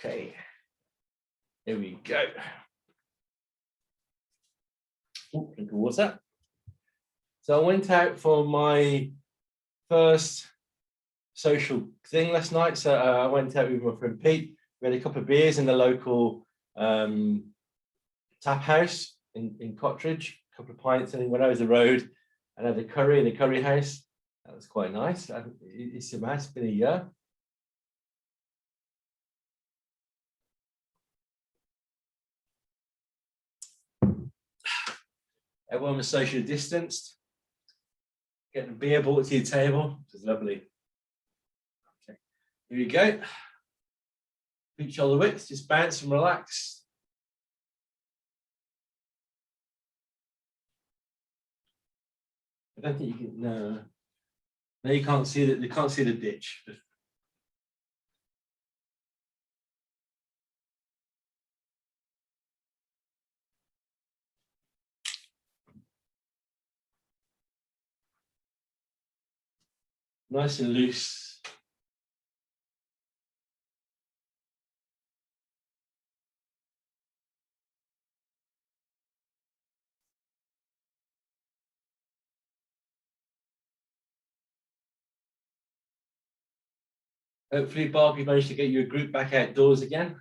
Okay, here we go. Oh, drink of water. So I went out for my first social thing last night. So I went out with my friend Pete. We had a couple of beers in the local tap house in Cottridge, a couple of pints, and then went over the road and had a curry in a curry house. That was quite nice. It's been a year. Everyone was socially distanced. Getting a beer brought to your table, which is lovely. Okay, here we go. Feet shoulder width, just bounce and relax. I don't think you can. No, no, you can't see that. You can't see the ditch. Nice and loose. Hopefully, Barbie managed to get you a group back outdoors again.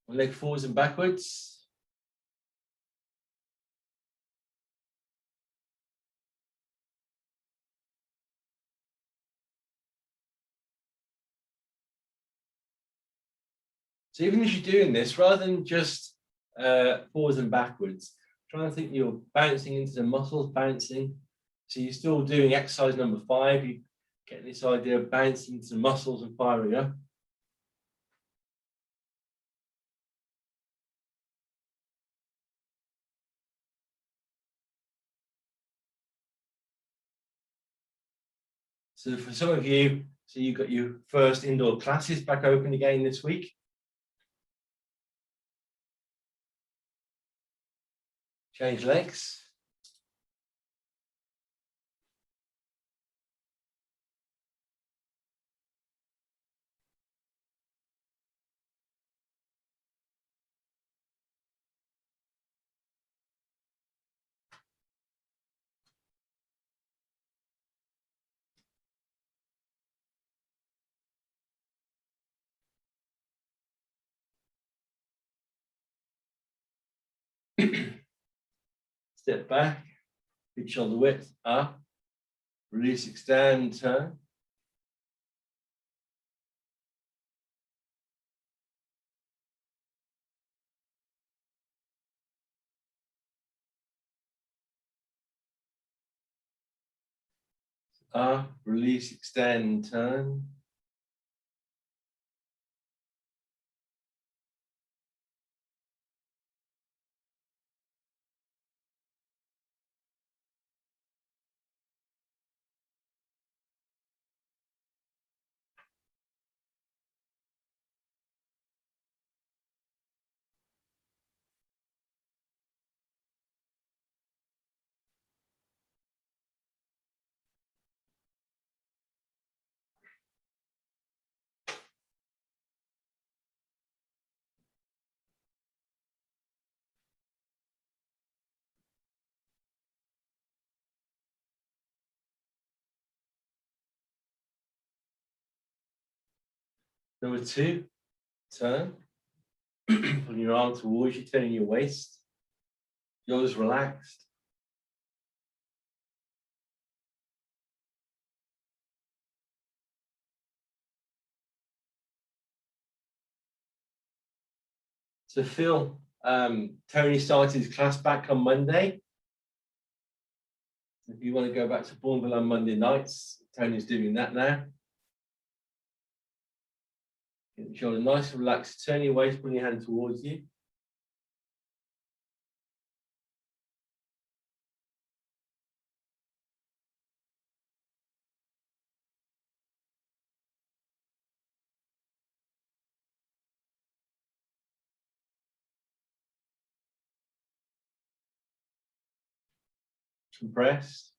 Leg forwards and backwards. So even as you're doing this, rather than just forwards and backwards, try and think you're bouncing into the muscles, bouncing. So you're still doing exercise number 5. You get this idea of bouncing into the muscles and firing up. So for some of you, so you got your first indoor classes back open again this week. Change legs. Step back, big shoulder width, up, release, extend, turn. Up, release, extend, turn. Number 2, turn. Putting your arm towards you, turning your waist. Yours relaxed. So Phil, Tony started his class back on Monday. If you want to go back to Bourneville on Monday nights, Tony's doing that now. Get the shoulder nice and relaxed. Turn your waist, bring your hand towards you. Compressed.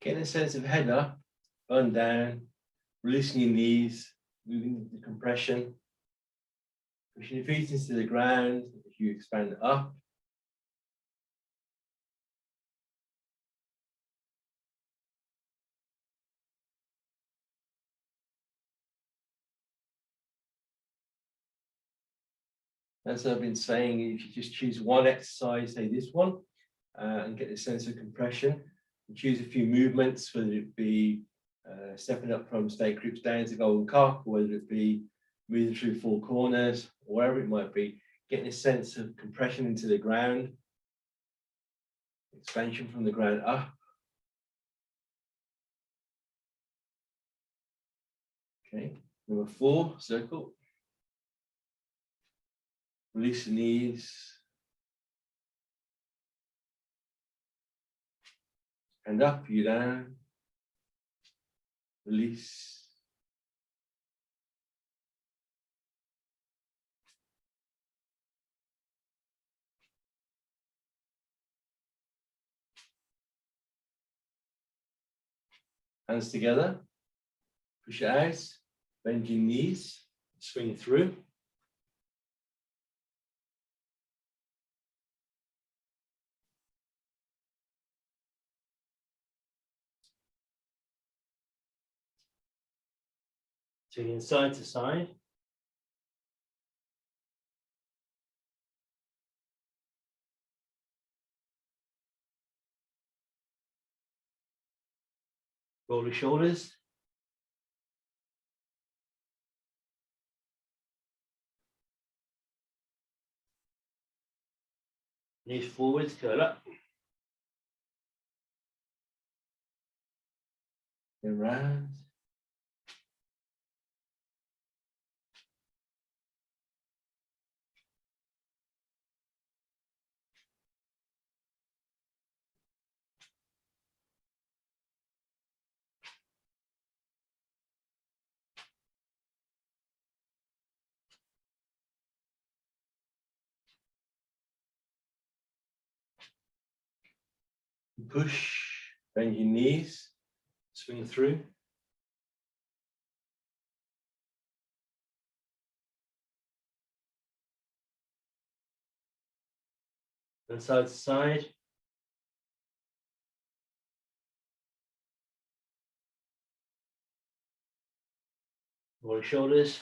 Getting a sense of head up, bun down, releasing your knees, moving the compression, pushing your feet into the ground as you expand up. As I've been saying, if you just choose one exercise, say this one, and get a sense of compression, and choose a few movements, whether it be stepping up from state groups down to golden cock, or whether it be moving through four corners, or wherever it might be, getting a sense of compression into the ground, expansion from the ground up. Okay, number 4, circle. Release the knees. And up, you down. Release. Hands together. Push it out. Bend your knees. Swing through. Swinging side to side. Roll the shoulders. Knees forwards, curl up. And round. Push, bend your knees, swing through. And side to side. Roll your shoulders.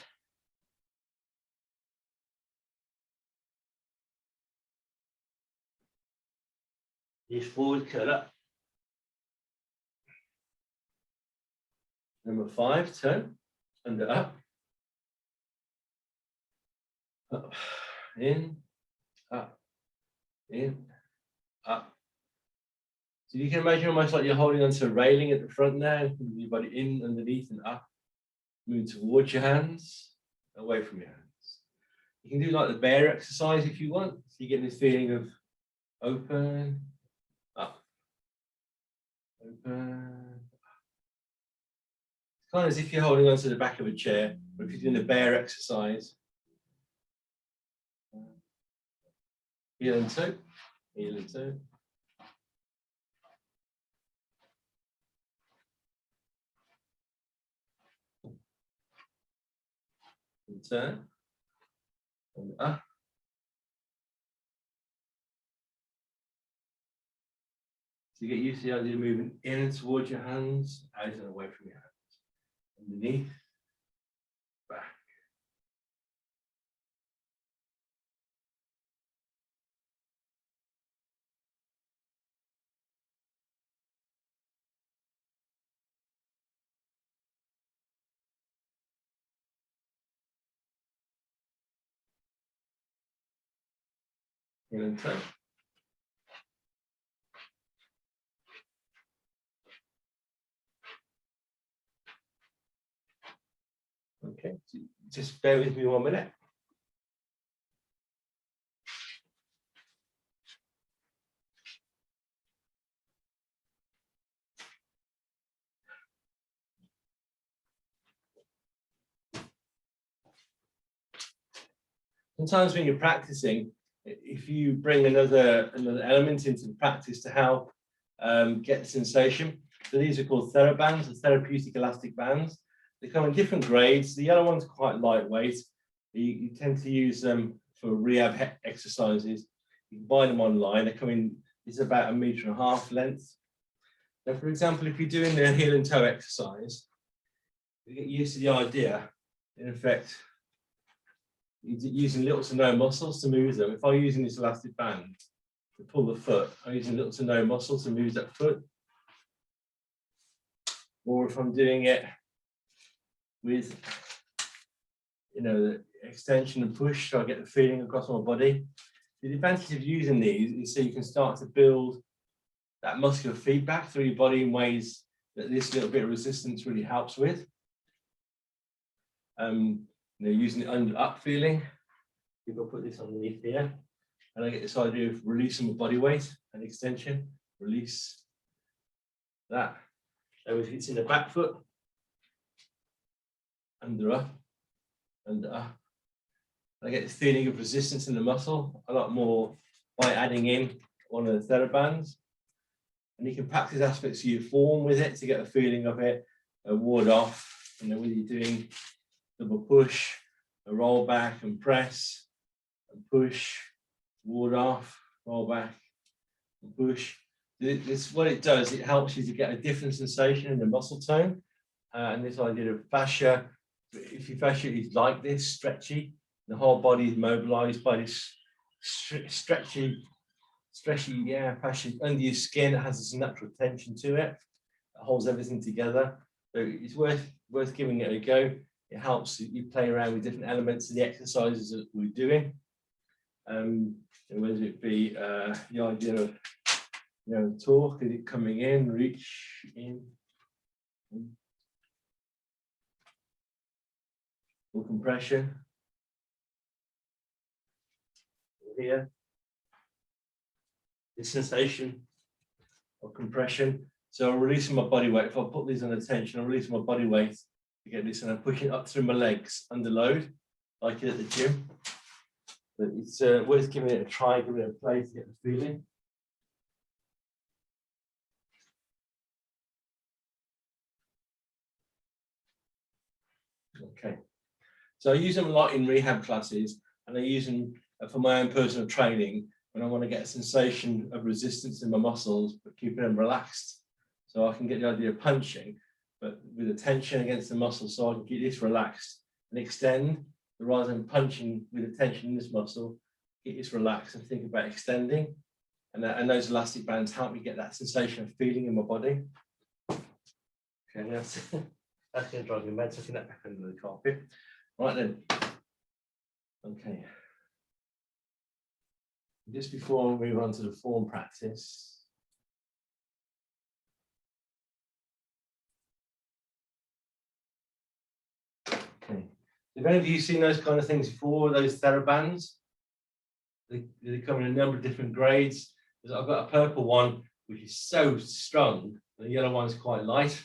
Knees forward, curl up. Number 5, turn, under up. Up, in, up, in, up. So you can imagine almost like you're holding onto a railing at the front now, with your body in, underneath, and up. Move towards your hands, away from your hands. You can do like the bear exercise if you want. So you get this feeling of open, up, open. It's kind of as if you're holding onto the back of a chair, but if you're doing the bear exercise. Heel and toe, heel and toe. And turn, and up. So you get used to the idea of moving in and towards your hands, out and away from your hands. Underneath, back. Heel and toe. Okay, just bear with me 1 minute. Sometimes when you're practicing, if you bring another element into the practice to help get the sensation, So these are called therabands, or therapeutic elastic bands. They come in different grades. The yellow one's quite lightweight. You tend to use them for rehab exercises. You can buy them online. They come in, it's about 1.5 meters length. Now, for example, if you're doing the heel and toe exercise, you get used to the idea, in effect, you're using little to no muscles to move them. If I'm using this elastic band to pull the foot, I'm using little to no muscle to move that foot. Or if I'm doing it with, the extension and push, so I get the feeling across my body. The advantage of using these is so you can start to build that muscular feedback through your body in ways that this little bit of resistance really helps with. Using the up feeling. If I put this underneath here, and I get this idea of releasing my body weight and extension, release that. So if it's in the back foot, under up, under up. I get this feeling of resistance in the muscle a lot more by adding in one of the therabands. And you can practice aspects of your form with it to get a feeling of it, a ward off, whether you're doing double push, a roll back and press, and push, ward off, roll back, and push. This what it does, it helps you to get a different sensation in the muscle tone. And this idea of fascia, if your fascia is like this, stretchy, the whole body is mobilized by this stretchy fascia under your skin. It has this natural tension to it. It holds everything together. So it's worth giving it a go. It helps you play around with different elements of the exercises that we're doing. Whether it be the idea of torque, is it coming in, reach in, or compression. Here, the sensation of compression. So I'm releasing my body weight. If I put these under tension, I'm releasing my body weight to get this, and I'm pushing it up through my legs under load, like it at the gym. But it's worth giving it a try, giving it a play to get the feeling. Okay, so I use them a lot in rehab classes, and I use them for my own personal training when I want to get a sensation of resistance in my muscles, but keeping them relaxed. So I can get the idea of punching, but with a tension against the muscle, so I can keep this relaxed and extend, rather than punching with a tension in this muscle, keep this relaxed and think about extending. And those elastic bands help me get that sensation of feeling in my body. Okay, that's going to drive me mad, tucking that back under the carpet. Right then. Okay. Just before we move on to the form practice, okay. Have any of you seen those kind of things before, those therabands? They come in a number of different grades. I've got a purple one, which is so strong. The yellow one's quite light.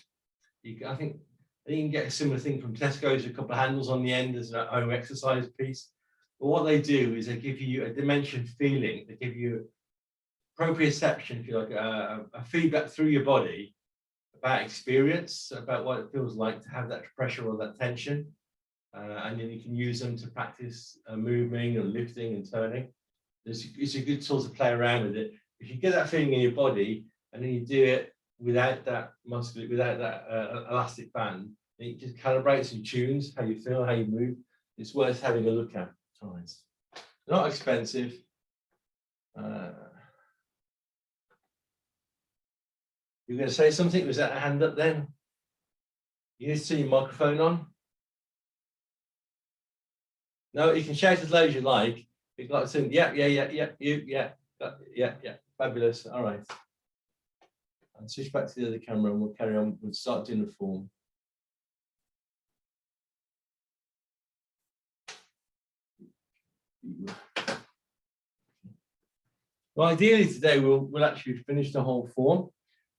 I think you can get a similar thing from Tesco's, a couple of handles on the end as a home exercise piece. But what they do is they give you a dimension feeling. They give you proprioception, if you like, a feedback through your body about experience, about what it feels like to have that pressure or that tension. And then you can use them to practice moving and lifting and turning. It's a good tool to play around with it. If you get that feeling in your body and then you do it without that muscle, without that elastic band, it just calibrates and tunes how you feel, how you move. It's worth having a look at times. Not expensive. You're going to say something? Was that a hand up then? You need to see your microphone on. No, you can shout as loud as you like. You'd like to say, yeah, fabulous. All right. I'll switch back to the other camera and we'll carry on. We'll start doing the form. Well, ideally today we'll actually finish the whole form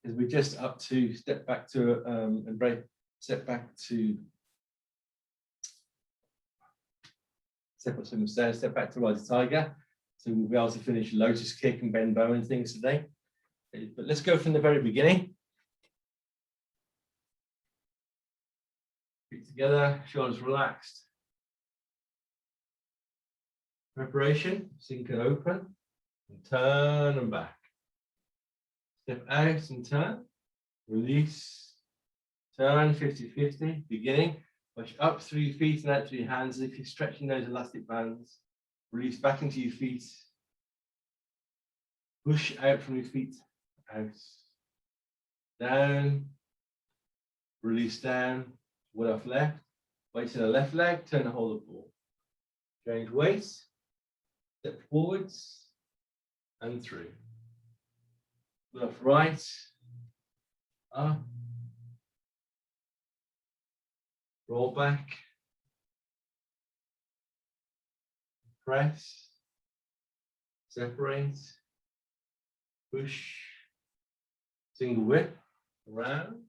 because we're just up to step back to and break, step back to step up some stairs, step back to ride the tiger. So we'll be able to finish Lotus kick and bend bow and things today. But let's go from the very beginning. together, shoulders relaxed. Preparation, sink and open, and turn and back. Step out and turn, release, turn 50-50, beginning, push up through your feet and out through your hands. If you're stretching those elastic bands, release back into your feet. Push out from your feet, out, down, release down, weight off left, weight to the left leg, turn the whole of the ball. Change weight, step forwards and through. Weight off right, up, roll back, press, separate, push, single whip, around.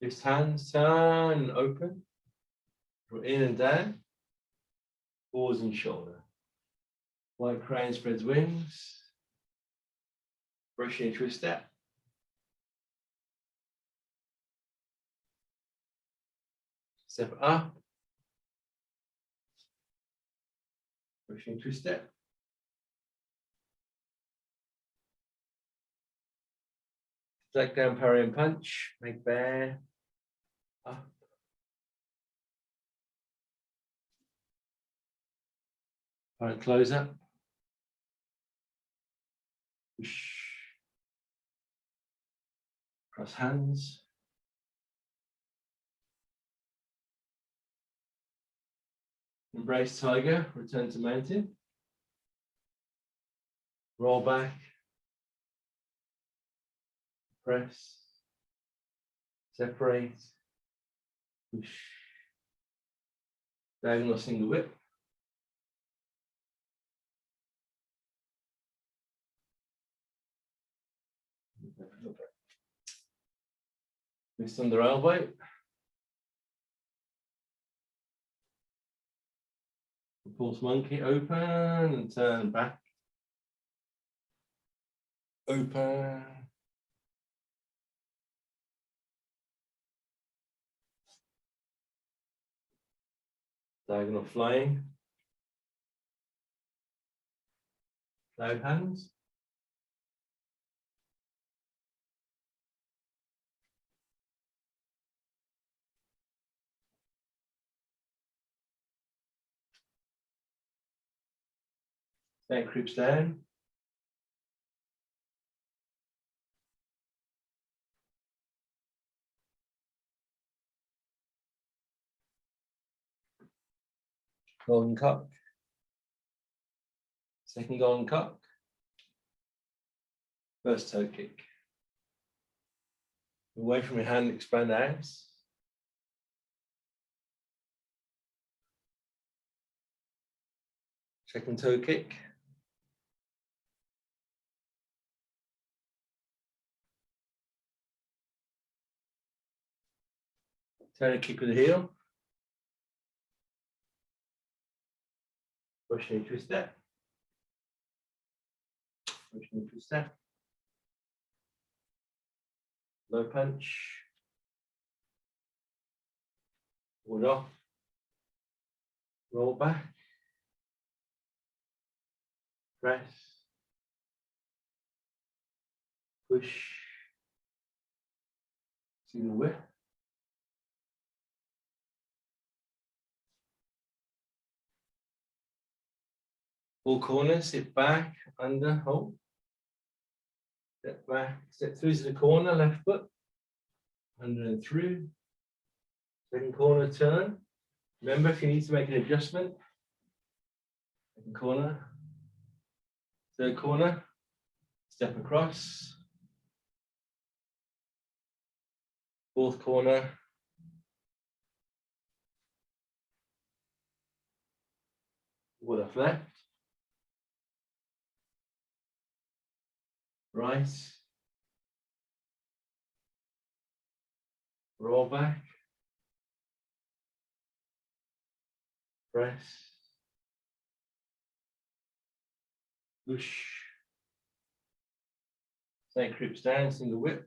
Lift hands, turn and open, go in and down, pause and shoulder. White crane spreads wings, brush into a step. Step up, brush into a step. Flag down, parry and punch, make bear, up. Alright, close up. Push. Cross hands. Embrace tiger, return to mountain. Roll back. Press. Separate. Push. Diagonal single whip. Twist under elbow. Pulse monkey, open and turn back. Open. Diagonal flying. Cloud hands. Then creeps down. Golden cock. Second golden cock. First toe kick. Away from your hand, expand out. Second toe kick. Turn and kick with the heel. Push into a step. Push into a step. Low punch. Hold off. Roll back. Press. Push. Single whip. All corners, sit back, under, hold. Step back, step through to the corner, left foot. Under and through. Second corner, turn. Remember, if you need to make an adjustment. Second corner. Third corner. Step across. Fourth corner. With a left. Right. Roll back. Press. Push. Snake creeps down, single whip.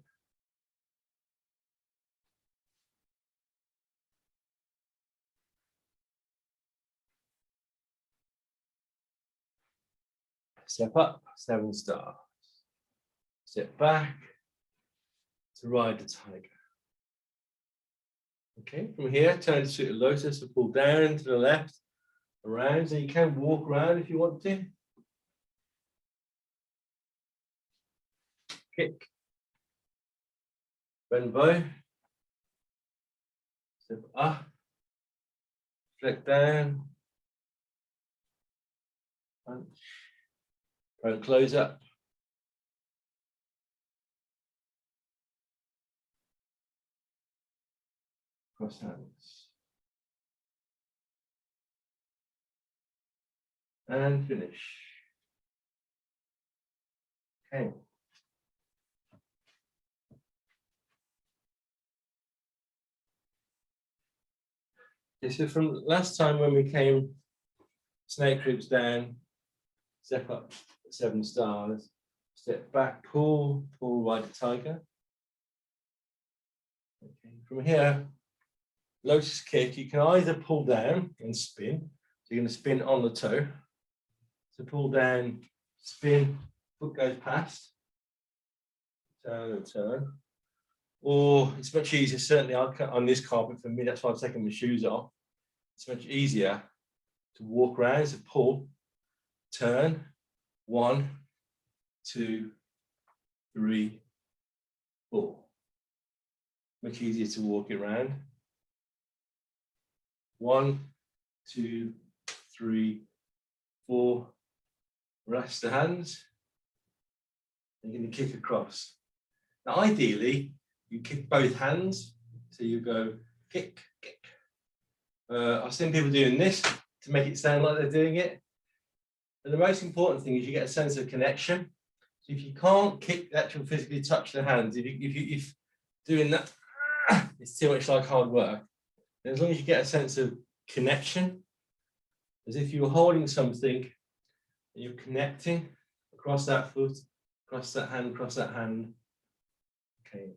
Step up, 7 stars. Step back to ride the tiger. Okay, from here, turn to Lotus, or pull down to the left, around, so you can walk around if you want to. Kick. Bend bow. Step up. Flick down. Punch. Front close up. Cross hands. And finish. Okay. Okay, so from last time when we came, snake creeps down, step up 7 stars, step back, pull, ride the tiger. Okay. From here, Lotus kick, you can either pull down and spin, so you're going to spin on the toe. So pull down, spin, foot goes past, turn and turn. Or it's much easier, certainly on this carpet for me, that's why I've taken my shoes off. It's much easier to walk around, so pull, turn, 1, 2, 3, 4. Much easier to walk it around. 1, 2, 3, 4. Rest the hands. You're going to kick across. Now, ideally, you kick both hands, so you go kick, kick. I've seen people doing this to make it sound like they're doing it. But the most important thing is you get a sense of connection. So if you can't kick, actually physically touch the hands, if doing that, it's too much like hard work. And as long as you get a sense of connection, as if you were holding something, and you're connecting across that foot, across that hand, across that hand. Okay.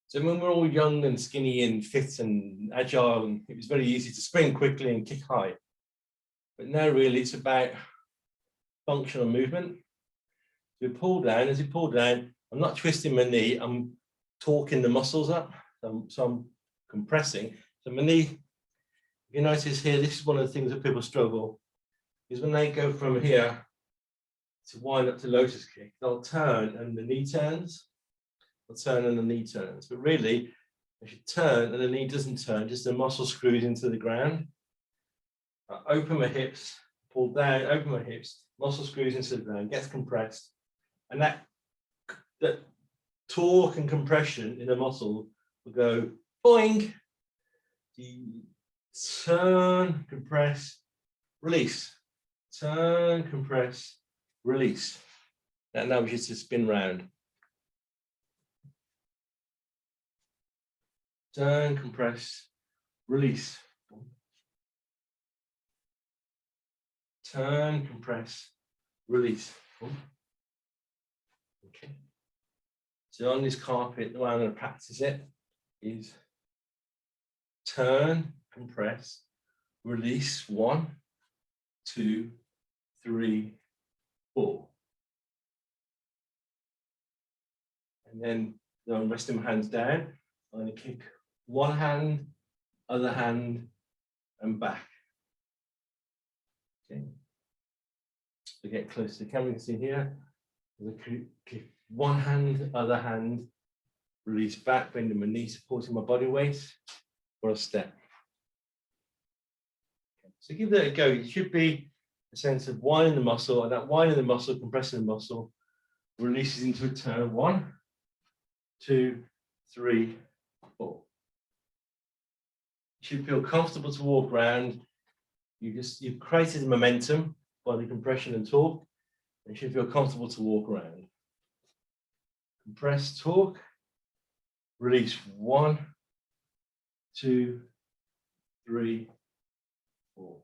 So when we're all young and skinny and fit and agile, and it was very easy to spring quickly and kick high. But now really it's about functional movement. So we pull down, as you pull down, I'm not twisting my knee, I'm torquing the muscles up. So I'm compressing. So my knee, if you notice here, this is one of the things that people struggle, is when they go from here to wind up to Lotus kick, they'll turn and the knee turns. They'll turn and the knee turns. But really, if you turn and the knee doesn't turn, just the muscle screws into the ground. I open my hips, pull down, open my hips, muscle screws into the ground, gets compressed. And that torque and compression in the muscle will go boing. You turn, compress, release. Turn, compress, release. That enables you to spin round. Turn, compress, release. Turn, compress, release. Okay. So on this carpet, the way I'm going to practice it is turn, compress, release. 1, 2, 3, 4. And then I'm resting my hands down. I'm going to kick one hand, other hand, and back. Okay. So get close to the camera, you can see here. Kick one hand, other hand, release back, bending my knee, supporting my body weight for a step. Okay. So give that a go. It should be a sense of winding the muscle, and that winding the muscle, compressing the muscle, releases into a turn. 1, 2, 3, 4. You should feel comfortable to walk around. You've created momentum by the compression and torque. You should feel comfortable to walk around. Compress, torque, release. 1, 2, 3, 4.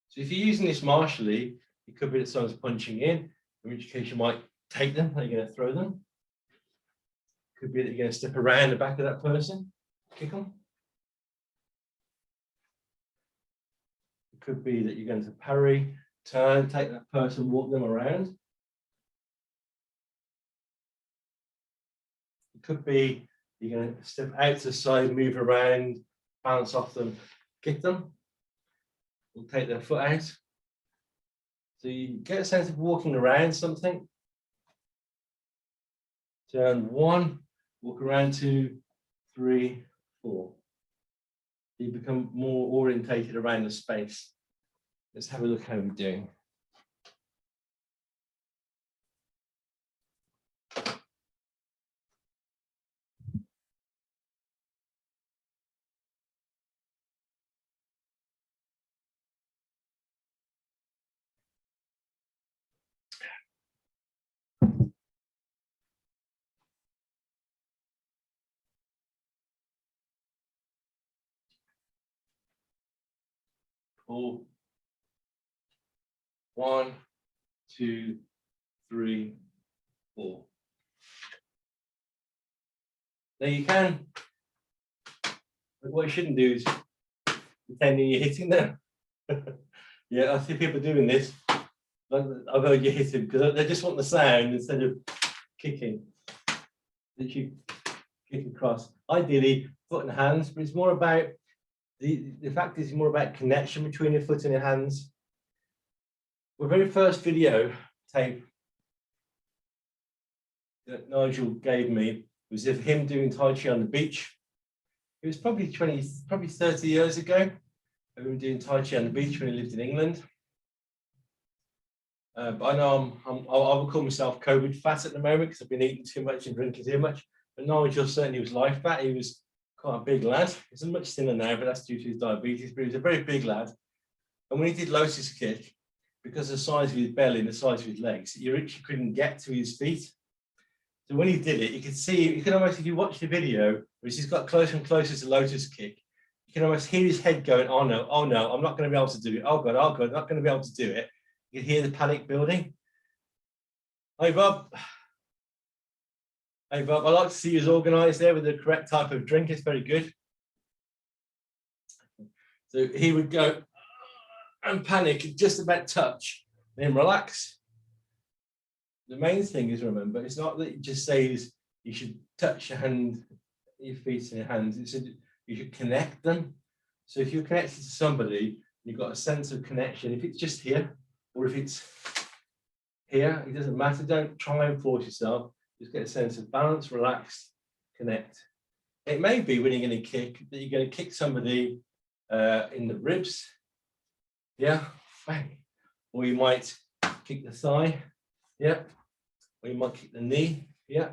So if you're using this martially, It could be that someone's punching in which case you might take them, are you going to throw them? Could be that you're going to step around the back of that person, kick them. It could be that you're going to parry, turn, take that person, walk them around. It could be you're going to step out to the side, move around, bounce off them, kick them, or take their foot out. So you get a sense of walking around something. Turn 1, walk around 2, 3, 4. You become more orientated around the space. Let's have a look how we're doing. Pull. 1, 2, 3, 4. Now you can, but what you shouldn't do is pretending you're hitting them. Yeah, I see people doing this. I've heard you hit them because they just want the sound instead of kicking. That you kick across. Ideally, foot and hands, but it's more about the fact is more about connection between your foot and your hands. The very first video tape that Nigel gave me was of him doing Tai Chi on the beach. It was probably 30 years ago. I was doing Tai Chi on the beach when he lived in England. But I know I would call myself COVID fat at the moment because I've been eating too much and drinking too much. But Nigel certainly was life fat. He was quite a big lad. He's much thinner now, but that's due to his diabetes. But he was a very big lad. And when he did Lotus kick, because of the size of his belly and the size of his legs, he actually couldn't get to his feet. So when he did it, you could see, you can almost, if you watch the video, which he's got closer and closer to Lotus kick, you can almost hear his head going, oh no, I'm not going to be able to do it. Oh God, I'm not going to be able to do it. You can hear the panic building. Hey Bob. Hey Bob, I like to see you as organised there with the correct type of drink. It's very good. So he would go and panic, just about touch, then relax. The main thing is, remember, it's not that it just says you should touch your hand, your feet and your hands. It said you should connect them. So if you're connected to somebody, you've got a sense of connection. If it's just here, or if it's here, it doesn't matter. Don't try and force yourself. Just get a sense of balance, relax, connect. It may be when you're going to kick that you're going to kick somebody in the ribs, yeah, bang. Or you might kick the thigh, yeah. Or you might kick the knee, yeah.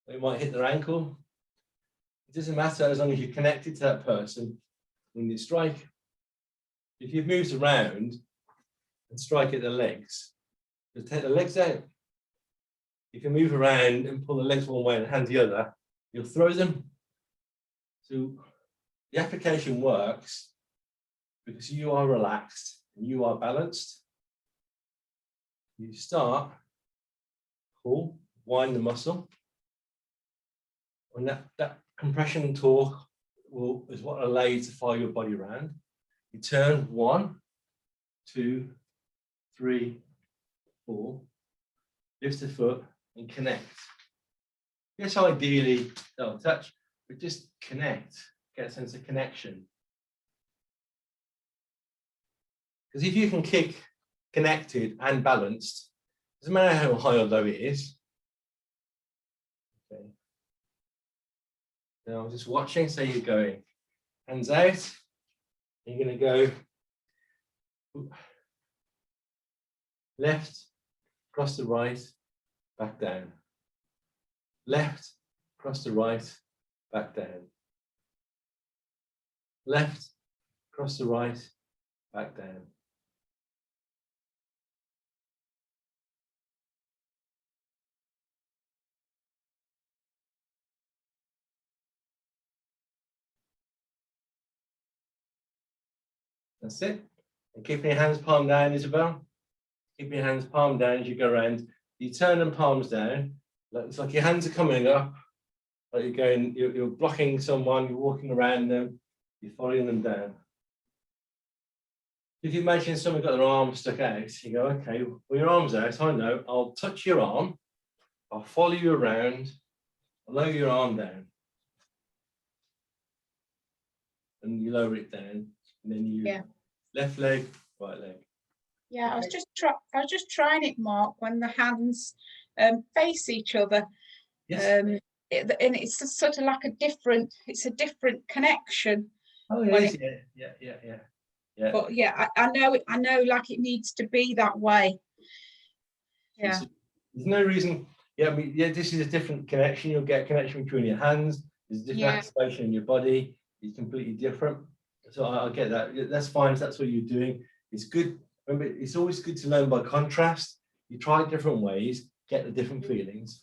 Or you might hit their ankle. It doesn't matter as long as you're connected to that person when you strike. If you've moved around and strike at the legs, just take the legs out. You can move around and pull the legs one way and hand the other. You'll throw them. So the application works because you are relaxed and you are balanced. You start, pull, wind the muscle. And that compression and torque is what allows you to fire your body around. You turn 1, 2, 3, 4, lift the foot and connect. Yes, ideally don't touch, but just connect, get a sense of connection. Because if you can kick connected and balanced, doesn't matter how high or low it is. Okay. Now I'm just watching, so you're going hands out, you're going to go left, across the right, back down. Left, across the right, back down. Left, across the right, back down. That's it. And keeping your hands palm down, Isabel. Keep your hands palm down as you go around. You turn them palms down. It's like your hands are coming up. Like you're going, you're blocking someone, you're walking around them, you're following them down. If you imagine someone got their arm stuck out, you go, okay, well, your arm's out, I know, I'll touch your arm, I'll follow you around, I'll lower your arm down. And you lower it down, and then you left leg, right leg. Yeah, okay. I was just trying it, Mark, when the hands face each other. Yes. And it's sort of like a different connection. Oh yes, yeah. But yeah, I know like it needs to be that way. Yeah. There's no reason. Yeah, I mean, this is a different connection. You'll get a connection between your hands. There's a different activation in your body. It's completely different. So I get that. That's fine if that's what you're doing. It's good. Remember, it's always good to learn by contrast. You try different ways, get the different feelings.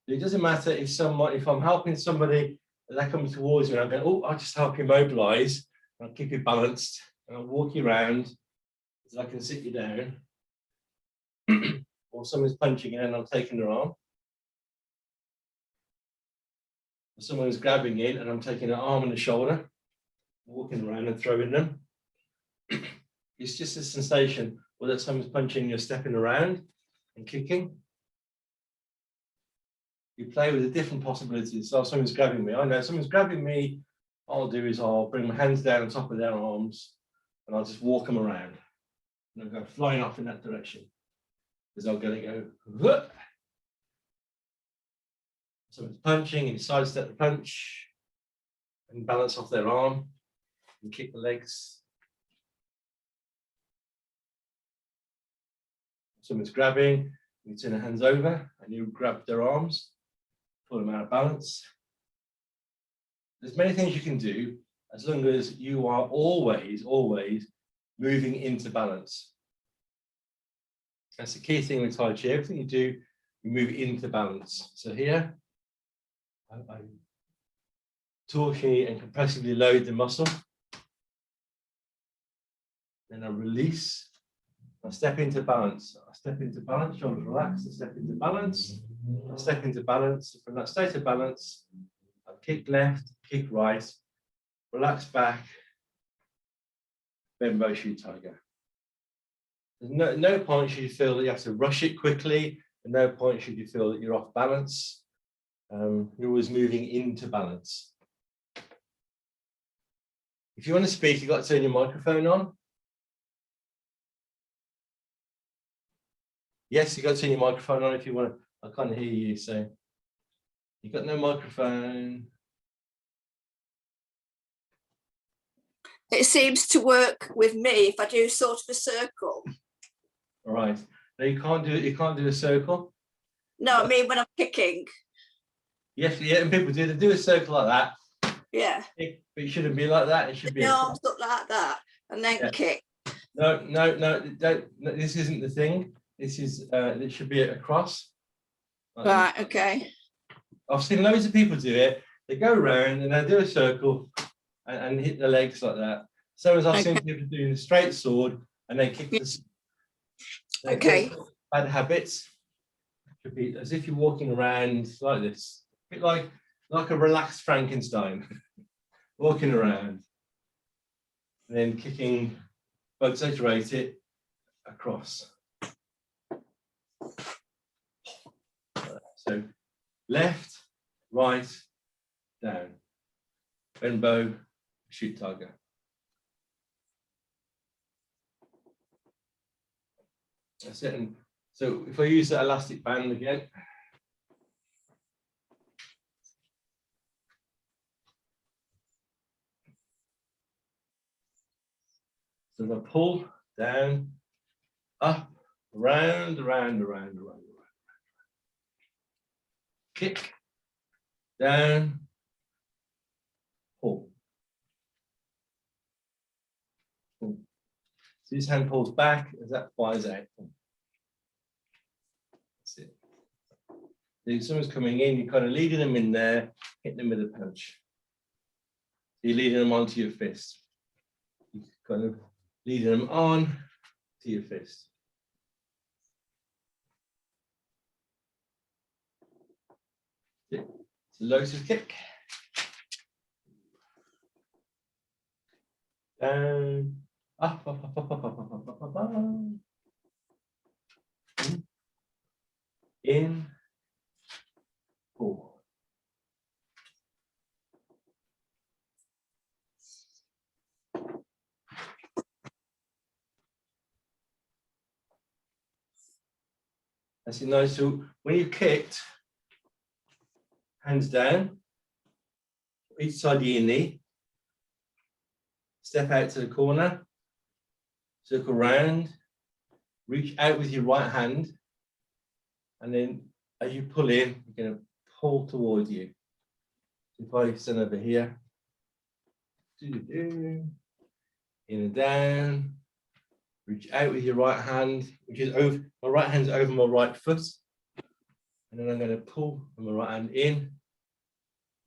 It doesn't matter if I'm helping somebody, and that comes towards me, and I'm going, oh, I'll just help you mobilize, and I'll keep you balanced, and I'll walk you around so I can sit you down. Or someone's punching in and I'm taking their arm. Or someone's grabbing in and I'm taking an arm and a shoulder, walking around and throwing them. It's just a sensation whether someone's punching, you're stepping around and kicking. You play with the different possibilities. So if someone's grabbing me, I know if someone's grabbing me, all I'll do is I'll bring my hands down on top of their arms and I'll just walk them around. And I'll go flying off in that direction. Because I'm going to go, whoop. Someone's punching and you sidestep the punch and balance off their arm and kick the legs. Someone's grabbing, you turn their hands over and you grab their arms, pull them out of balance. There's many things you can do as long as you are always moving into balance. That's the key thing with Tai Chi. Everything you do, you move into balance. So here, I torquingly and compressively load the muscle. Then I release. I step into balance. I step into balance, shoulders relaxed. I step into balance. I step into balance. From that state of balance, I kick left, kick right, relax back, bend bow shoot tiger. There's no point should you feel that you have to rush it quickly, and no point should you feel that you're off balance. You're always moving into balance. If you want to speak, you've got to turn your microphone on. Yes, you've got to turn your microphone on if you want to. I can't hear you, so you've got no microphone. It seems to work with me if I do sort of a circle. All right. No, you can't do it. You can't do a circle. No, I mean when I'm kicking. Yes, yeah, and people do. They do a circle like that. Yeah. But it shouldn't be like that. It should be. Arms up like that, and then kick. No. This isn't the thing. This is. It should be across. Right. Okay. I've seen loads of people do it. They go around and they do a circle and hit the legs like that. So as I've seen people doing a straight sword and they kick the. Okay. Bad habits. Should be as if you're walking around like this, a bit like a relaxed Frankenstein, walking around, and then kicking, but exaggerate it across. So left, right, down, bend bow, shoot tiger. That's it. And so if I use that elastic band again, so if I pull down, up, around, kick, down, pull. So this hand pulls back as that flies out. That's it. If someone's coming in, you're kind of leading them in there, hitting them with a punch. You're leading them onto your fist. You're kind of leading them on, to your fist. It's a Lotus kick. Down, up, up, up, up, up, up, up, up, up, up. In, pull. That's it, nice. So when you've kicked, hands down, each side of your knee, step out to the corner, circle round, reach out with your right hand, and then as you pull in, you're going to pull towards you. So if I stand over here, in and down, reach out with your right hand, which is over, my right hand's over my right foot, and then I'm going to pull with my right hand in,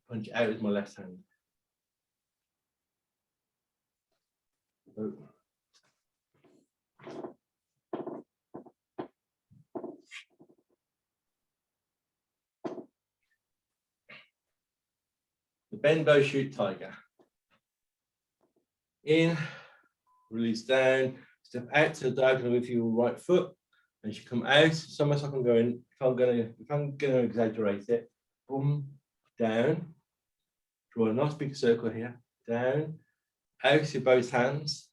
punch out with my left hand. So, the bend, bow, shoot, tiger. In, release down, step out to the diagonal with your right foot. As you come out, it's almost like I'm going, if I'm gonna exaggerate it, boom, down, draw a nice big circle here, down, out with both hands.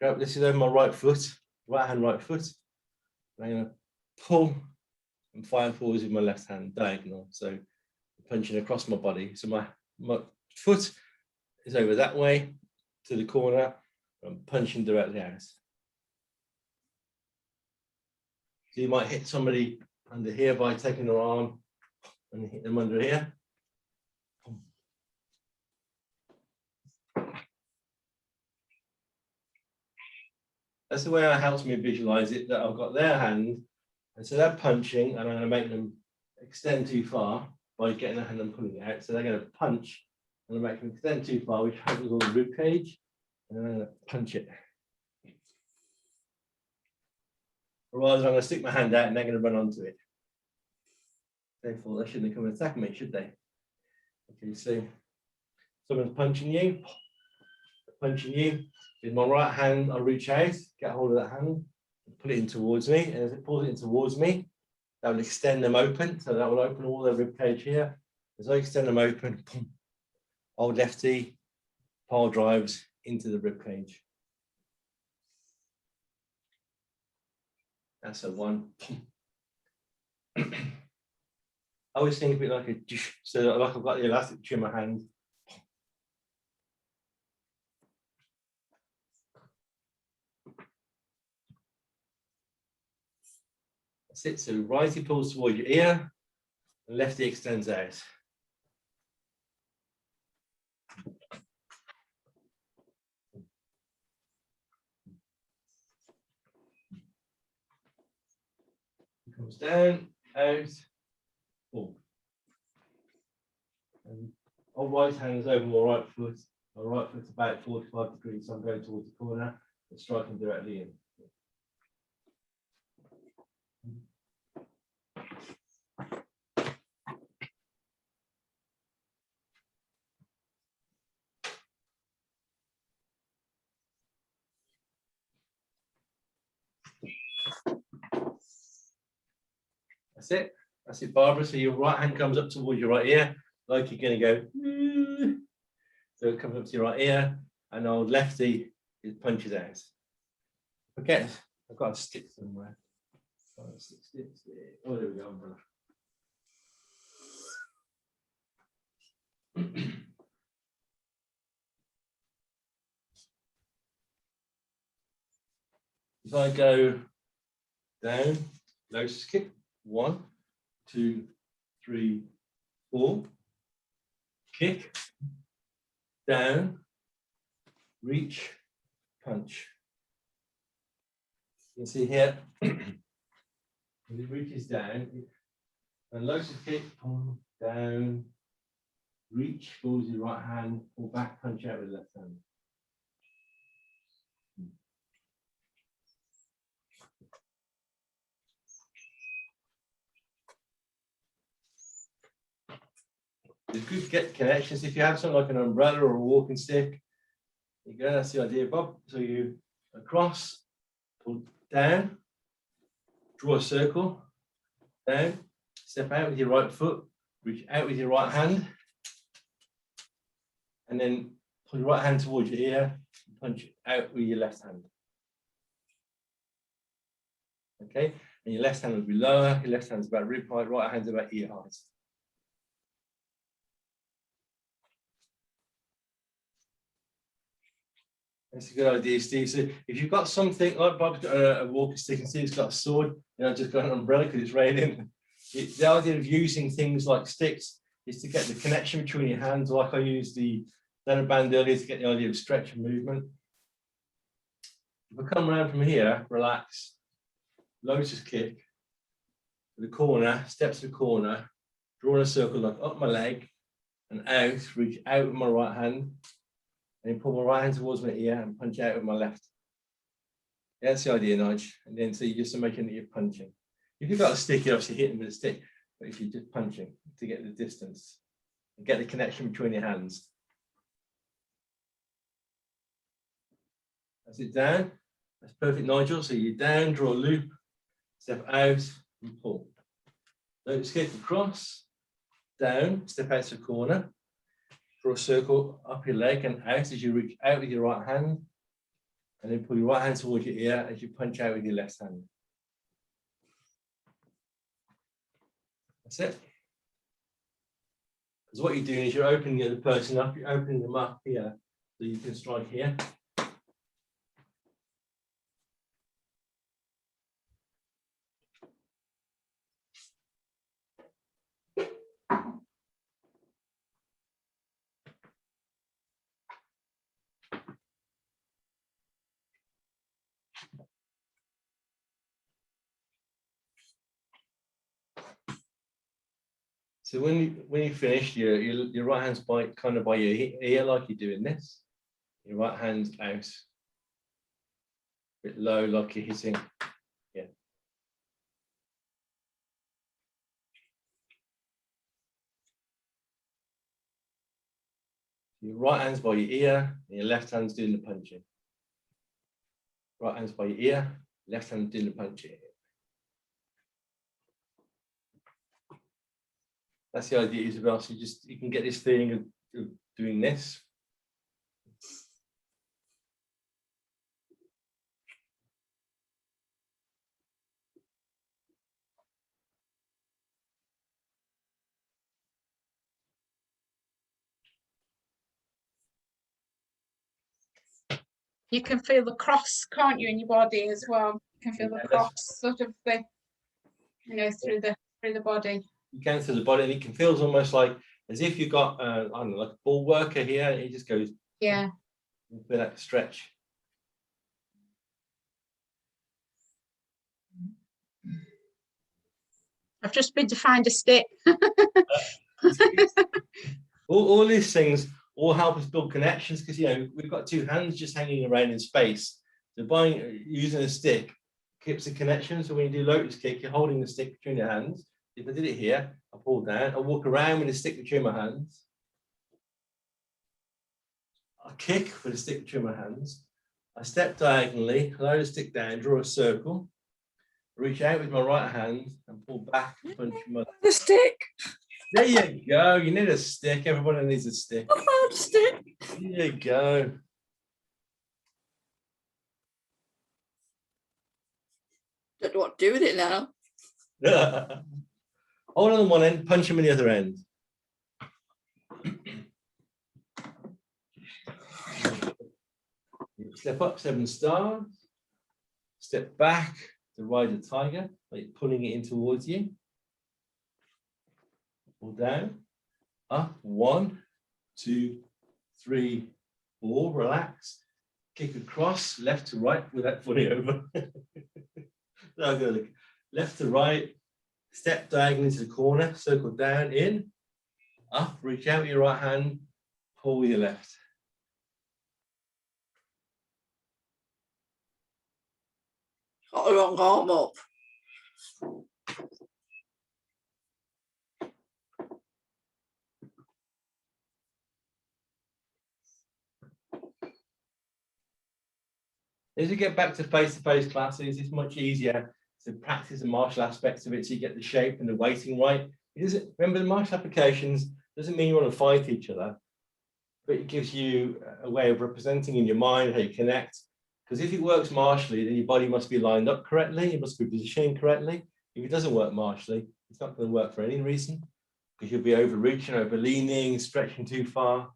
Grab, this is over my right foot, right hand, right foot. And I'm gonna pull and fire forwards with my left hand, diagonal. So punching across my body. So my foot is over that way to the corner. I'm punching directly out. So you might hit somebody under here by taking their arm and hit them under here. That's the way it helps me visualize it, that I've got their hand, and so they're punching, and I'm going to make them extend too far by getting their hand and pulling it out. So they're going to punch, and I'm make them extend too far, which happens on the rib cage, and then I'm going to punch it. Or rather, I'm going to stick my hand out, and they're going to run onto it. Therefore, they shouldn't come and attack me, should they? Okay, so someone's punching you. With my right hand, I reach out, get hold of that hand, pull it in towards me, and as it pulls it in towards me, that will extend them open, so that will open all their rib cage here. As I extend them open, boom, old lefty, pile drives into the rib cage. That's a one. I always think of it like a, so like I've got the elastic between my hand. That's it. So righty pulls toward your ear, and lefty extends out. Comes down, out, pull. And my right hand is over my right foot. My right foot's about 45 degrees, so I'm going towards the corner and striking directly in. That's it. That's it, Barbara. So your right hand comes up towards your right ear, like you're going to go. So it comes up to your right ear, and old lefty it punches out. Forget, I've got a stick somewhere. Stick. Oh, there we go, umbrella. If I go down, Lotus kick, 1, 2, 3, 4, kick, down, reach, punch. You can see here, when it reaches down, and Lotus kick, pull, down, reach, pulls your right hand, pull back, punch out with the left hand. It's good to get connections. If you have something like an umbrella or a walking stick, you go, that's the idea, Bob. So you across, pull down, draw a circle, down, step out with your right foot, reach out with your right hand, and then pull your right hand towards your ear, and punch out with your left hand. Okay, and your left hand will be lower, your left hand's about rib height, right hand's about ear height. That's a good idea, Steve. So if you've got something like Bob's got a walking stick and Steve's got a sword, just got an umbrella because it's raining. The idea of using things like sticks is to get the connection between your hands, like I used the leather band earlier to get the idea of stretch and movement. If I come around from here, relax, Lotus kick to the corner, step to the corner, draw a circle like up my leg and out, reach out with my right hand, and then pull my right hand towards my ear and punch out with my left. Yeah, that's the idea, Nudge. And then so you're just making that you're punching. If you've got a stick, you're obviously hitting with a stick, but if you're just punching to get the distance and get the connection between your hands. That's it down. That's perfect, Nigel. So you're down, draw a loop, step out and pull. Lotus kick across, down, step out to the corner, draw a circle up your leg and out as you reach out with your right hand, and then pull your right hand towards your ear as you punch out with your left hand. That's it. Because what you're doing is you're opening the other person up, you're opening them up here, so you can strike here. So when you finish, your right hand's kind of by your ear, like you're doing this. Your right hand's out, a bit low, like you're hitting. Yeah. Your right hand's by your ear, and your left hand's doing the punching. Right hand's by your ear, left hand doing the punching. That's the idea, Isabel. So you can get this feeling of doing this. You can feel the cross, can't you, in your body as well? You can feel the cross sort of through the body. You can through the body, and it feels almost like as if you've got I don't know, like a ball worker here, and it just goes. Yeah. You feel that stretch. I've just been to find a stick. all these things all help us build connections because we've got two hands just hanging around in space. So by using a stick keeps the connection. So when you do Lotus kick, you're holding the stick between your hands. If I did it here, I pull down, I walk around with the stick between my hands. I kick with the stick between my hands. I step diagonally, lower the stick down, draw a circle, reach out with my right hand and pull back and punch my The stick. There you go. You need a stick. Everybody needs a stick. I found a stick. There you go. Don't know what to do with it now. Hold on one end, punch him in the other end. Step up, 7 stars. Step back to ride a tiger, like pulling it in towards you. Pull down, up, 1, 2, 3, 4, relax. Kick across, left to right without falling over. So go look. Left to right, step diagonally to the corner, circle down, in, up, reach out with your right hand, pull with your left. Got the wrong arm up. As you get back to face-to-face classes, it's much easier to practice the martial aspects of it so you get the shape and the weighting right. Remember, the martial applications doesn't mean you want to fight each other, but it gives you a way of representing in your mind how you connect. Because if it works martially, then your body must be lined up correctly, it must be positioning correctly. If it doesn't work martially, it's not going to work for any reason, because you'll be overreaching, over leaning, stretching too far.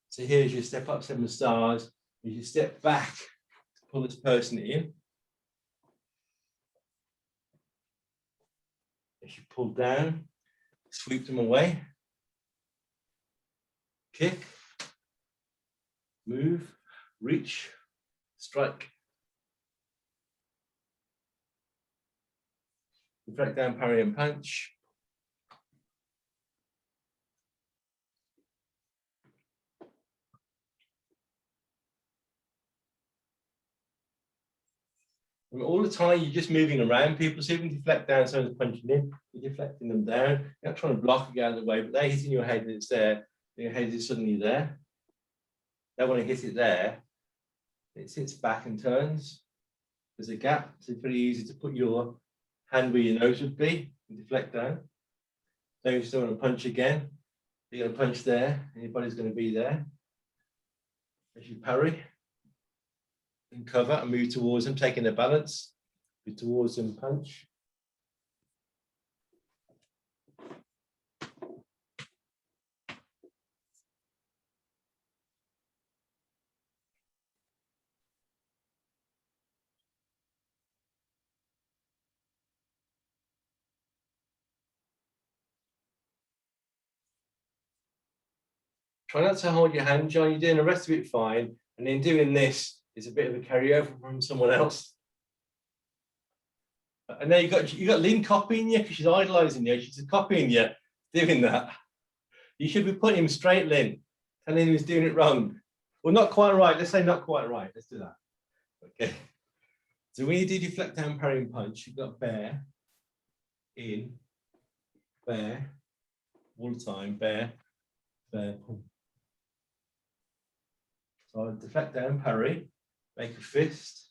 So here's your step up 7 stars. As you step back to pull this person in, as you pull down, sweep them away, kick, move, reach, strike. Deflect down, parry and punch. And all the time you're just moving around people, so you can deflect down, someone's punching in, you're deflecting them down. You're not trying to block it out of the way, but they're hitting your head and it's there. Your head is suddenly there. They want to hit it there. It sits back and turns. There's a gap, so it's very easy to put your hand where your nose would be and deflect down. Then you still want to punch again. You're going to punch there, and your body's going to be there. As you parry and cover and move towards them, taking their balance, move towards them, punch. Try not to hold your hand, John. You're doing the rest of it fine. And then doing this is a bit of a carryover from someone else. And now you got Lynn copying you because she's idolizing you. She's copying you, doing that. You should be putting him straight, Lynn. Telling him he's doing it wrong. Well, not quite right. Let's say not quite right. Let's do that. Okay. So when you do deflect down, parry and punch, you've got bear, in, bear, all the time, bear, bear, pull. So I deflect down, parry, make a fist,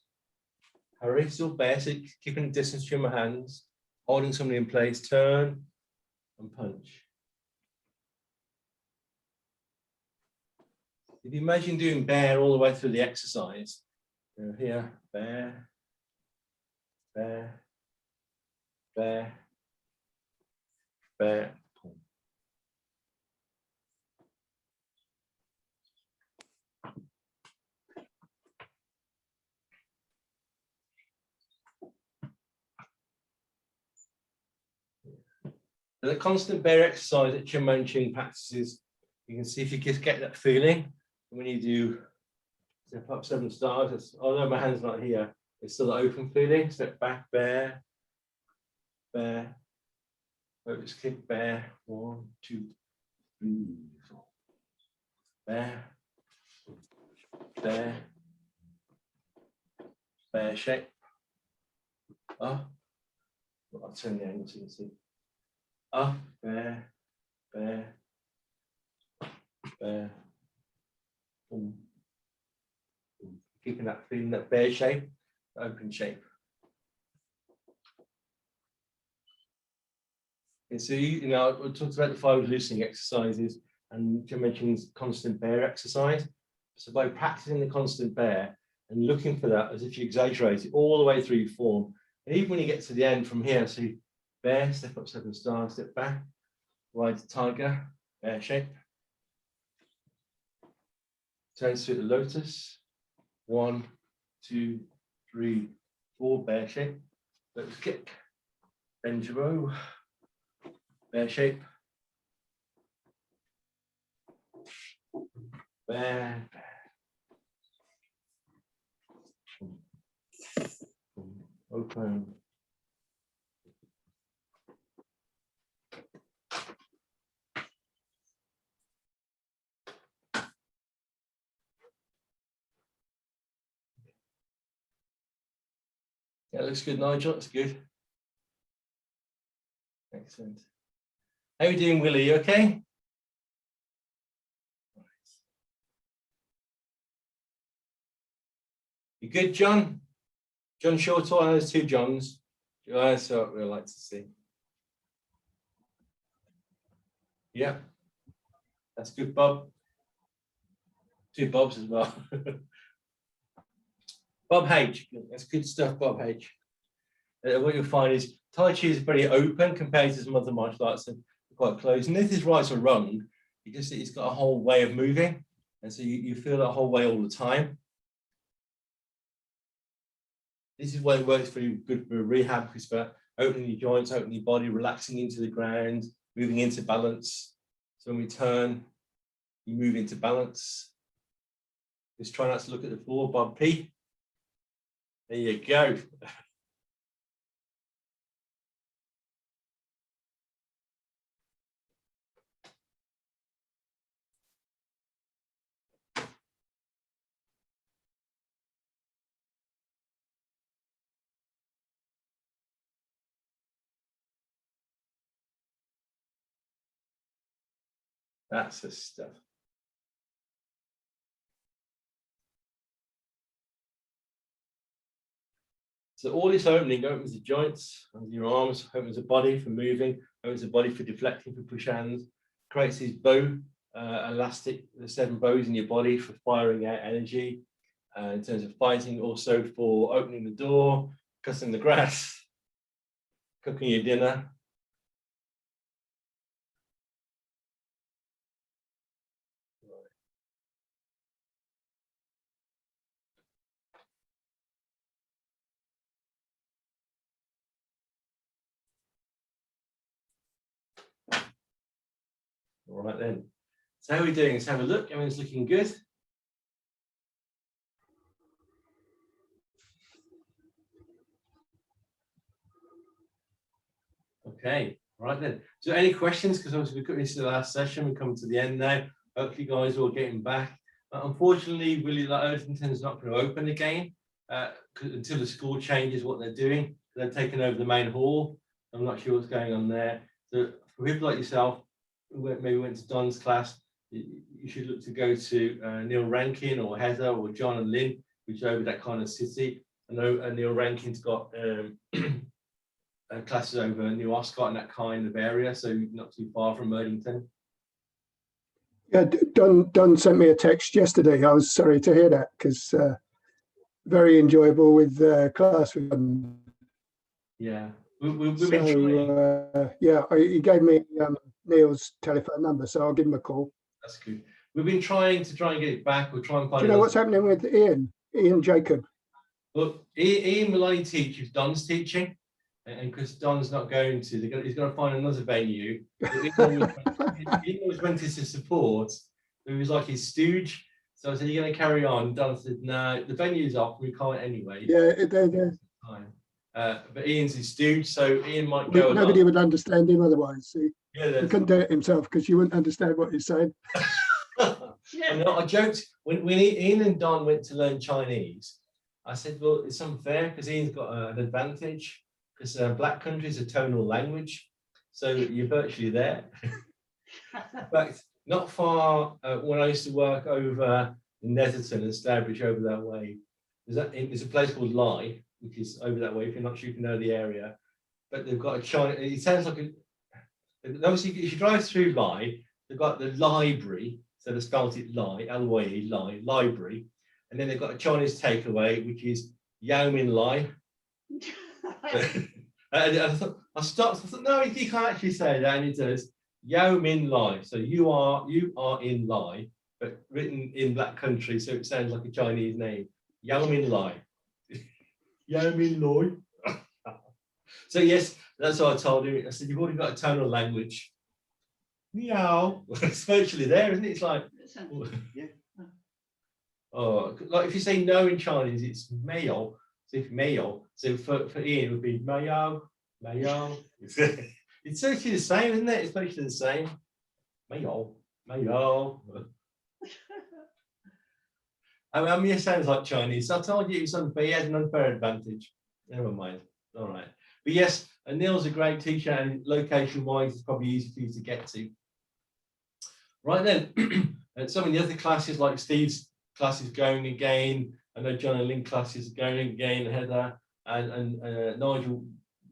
parry, still bear, so keeping a distance between my hands, holding somebody in place, turn and punch. If you imagine doing bear all the way through the exercise, here, bear, bear, bear, bear, pull. The constant bear exercise that Cheng Man Ching practices, you can see if you just get that feeling. When you do step up 7 stars, although my hand's not here, it's still an open feeling. Step back, bear, bear, focus kick, bear, 1, 2, 3, 4. Bear, bear, bear shape. Up. I'll turn the angle so you can see. Up, bear, bear, bear. Boom. Keeping that feeling, that bear shape, open shape. And so, we talked about the 5 loosening exercises and Cheng Man Ching's constant bear exercise. So by practicing the constant bear and looking for that as if you exaggerate it all the way through your form, and even when you get to the end from here, see bear, step up 7 stars, step back, ride the tiger, bear shape. Turns to the lotus, 1, 2, 3, 4, bear shape. Lotus kick, bend your bow, bear shape, bear, open. Yeah, looks good, Nigel. That's good. Excellent. How are you doing, Willie? You okay? You good, John? John Shortall, and there's two Johns. That's what we'd like to see. Yeah, that's good, Bob. Two Bobs as well. Bob H, that's good stuff, Bob H. What you'll find is Tai Chi is very open compared to some other martial arts and quite closed. And if it's right or wrong, it's got a whole way of moving. And so you feel that whole way all the time. This is why it works very good for rehab, because for opening your joints, opening your body, relaxing into the ground, moving into balance. So when we turn, you move into balance. Just try not to look at the floor, Bob P. There you go. That's the stuff. So all this opening opens the joints under your arms, opens the body for moving, opens the body for deflecting, for push hands, creates these bow elastic, the 7 bows in your body for firing out energy, in terms of fighting, also for opening the door, cutting the grass, cooking your dinner. All right then. So how are we doing? Let's have a look. Everyone's looking good. Okay, all right then. So any questions? Because obviously we've got this to the last session. We're coming to the end now. Hopefully, you guys are all getting back. Unfortunately, Willie Overton is not going to open again until the school changes what they're doing. They're taking over the main hall. I'm not sure what's going on there. So for people like yourself, who maybe went to Don's class, you should look to go to Neil Rankin or Heather or John and Lynn, which are over that kind of city. I know Neil Rankin's got classes over New Oscott and that kind of area, so not too far from Erdington. Yeah, Don sent me a text yesterday. I was sorry to hear that, because very enjoyable with class with them. Yeah, we've been trying. Yeah, he gave me Neil's telephone number, so I'll give him a call. That's good. We've been trying to get it back. We'll try and find. Do you know what's happening with Ian Jacob? Well, Ian will only teach if Don's teaching, and because Don's not going to, he's going to find another venue. He always went to support. It was like his stooge. So I said, "You're going to carry on?" Don said, "No, the venue's off. We can't anyway." Yeah, but Ian's his stooge, so Ian might go. Nobody would understand him otherwise. He Yeah, couldn't do it himself because you wouldn't understand what he's saying. I joked when Ian and Don went to learn Chinese. I said, "Well, it's unfair because Ian's got an advantage because Black Country is a tonal language, so you're virtually there." In fact, not far when I used to work over in Netherton and Stourbridge over that way, there's a place called Lai, which is over that way. If you're not sure, you can know the area, but they've got a China. It sounds like obviously if you drive through Lai, they've got the library, so they spelled it Lai, L-Y-E, Lai, library, and then they've got a Chinese takeaway, which is Yao Min Lai. I stopped. I thought, no, you can't actually say that, and it says Yao Min Lai. So you are in Lai, but written in Black Country, so it sounds like a Chinese name. Yao Min Lai. Yao Min Lai. So yes, that's what I told him. I said, "You've already got a tonal language." Meow. It's virtually there, isn't it? It's like, yeah. Oh, like if you say no in Chinese, it's mayo. So if mayo, so for Ian it would be mayo, mayo. It's actually the same, isn't it? It's actually the same. Mayo, mayo. I mean, it sounds like Chinese. I told you it was unfair. He had an unfair advantage. Never mind. All right. But yes, Neil's a great teacher, and location-wise, it's probably easy for you to get to. Right then, and some of the other classes, like Steve's class, is going again. I know John and Lynn classes going again, Heather and Nigel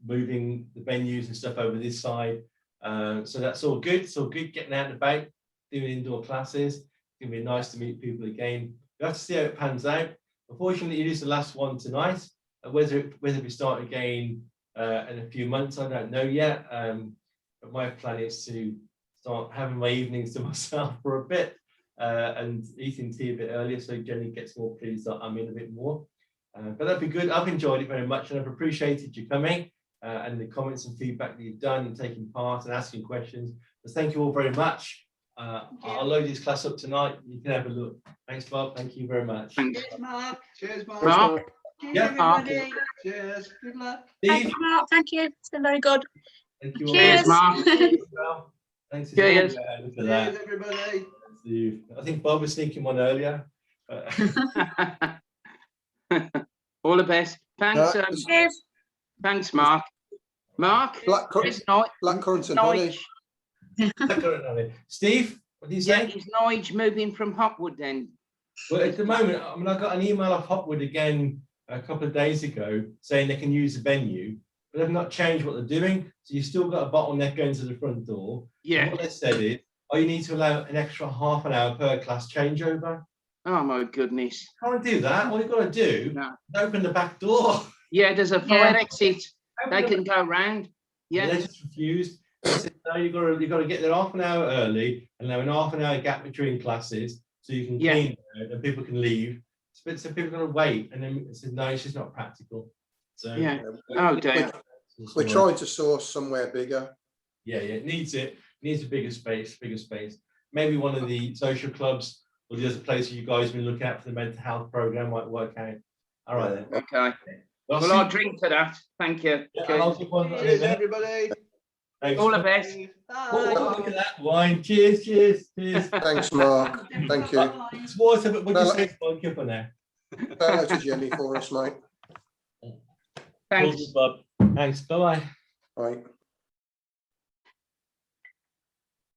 moving the venues and stuff over this side. So that's all good. It's all good getting out and about, doing indoor classes. It's gonna be nice to meet people again. We have to see how it pans out. Unfortunately, it is the last one tonight. Whether we start again in a few months, I don't know yet. But my plan is to start having my evenings to myself for a bit and eating tea a bit earlier, so Jenny gets more pleased that I'm in a bit more. But that'd be good. I've enjoyed it very much, and I've appreciated you coming and the comments and feedback that you've done and taking part and asking questions. So thank you all very much. I'll load this class up tonight. You can have a look. Thanks, Bob. Thank you very much. Cheers, Mark. Cheers, Mark. Mark. Cheers, Yeah, everybody. Cheers. Good luck. Thank Steve, you, Mark. Thank you. It's been very good. thank you all. Cheers. Mark. Well, thanks. Cheers. Look at Cheers, that. everybody. Steve. I think Bob was sneaking one earlier. All the best. Thanks, Cheers. thanks, Mark. Mark, it's Blackcurrant and honey. Nige. Steve, what do you Yeah, say? is Nige moving from Hotwood then? Well, at the moment, I mean, I got an email off Hotwood again a couple of days ago saying they can use the venue, but they've not changed what they're doing. So you've still got a bottleneck going to the front door. Yeah. And what they said is, oh, you need to allow an extra half an hour per class changeover. Oh my goodness. Can't do that. All you've got to do No. is open the back door. Yeah, there's a fire Yeah. exit. They Open the can go round. Yeah, Yeah. they just refused. They said, no, you've got to get there half an hour early and have an half an hour gap between classes so you can Yeah. clean there and people can leave. So people are going to wait, and then it said, no, it's just not practical. So Yeah. Oh dear. We're trying to source somewhere bigger. Yeah, it needs it. Needs a bigger space, Maybe one of the social clubs or the other places you guys have been looking at for the mental health program might work out. All right then. Okay. Well, Well, I'll drink to that. Thank you. yeah, Cheers. I'll give one in a Cheers, minute. everybody. Thanks. All the best. Oh, look Bye. at that wine. Cheers. Thanks, Mark. Thank you. It's water, but what do you Well, say? One cup on there. Shout out to Jenny for us, mate. Thanks. Bob. Thanks. Bye-bye. Right.